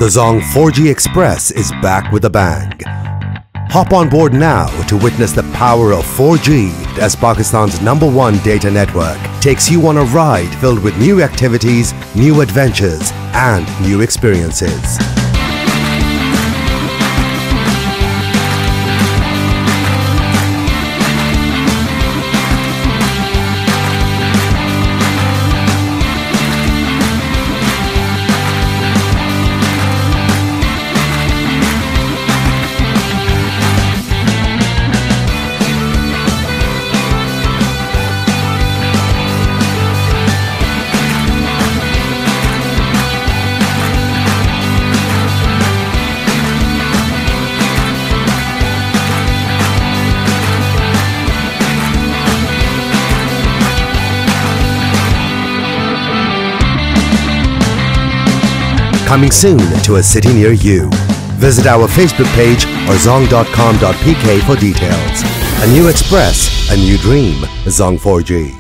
The Zong 4G Express is back with a bang. Hop on board now to witness the power of 4G as Pakistan's #1 data network takes you on a ride filled with new activities, new adventures and new experiences. Coming soon to a city near you. Visit our Facebook page or zong.com.pk for details. A new express, a new dream. Zong 4G.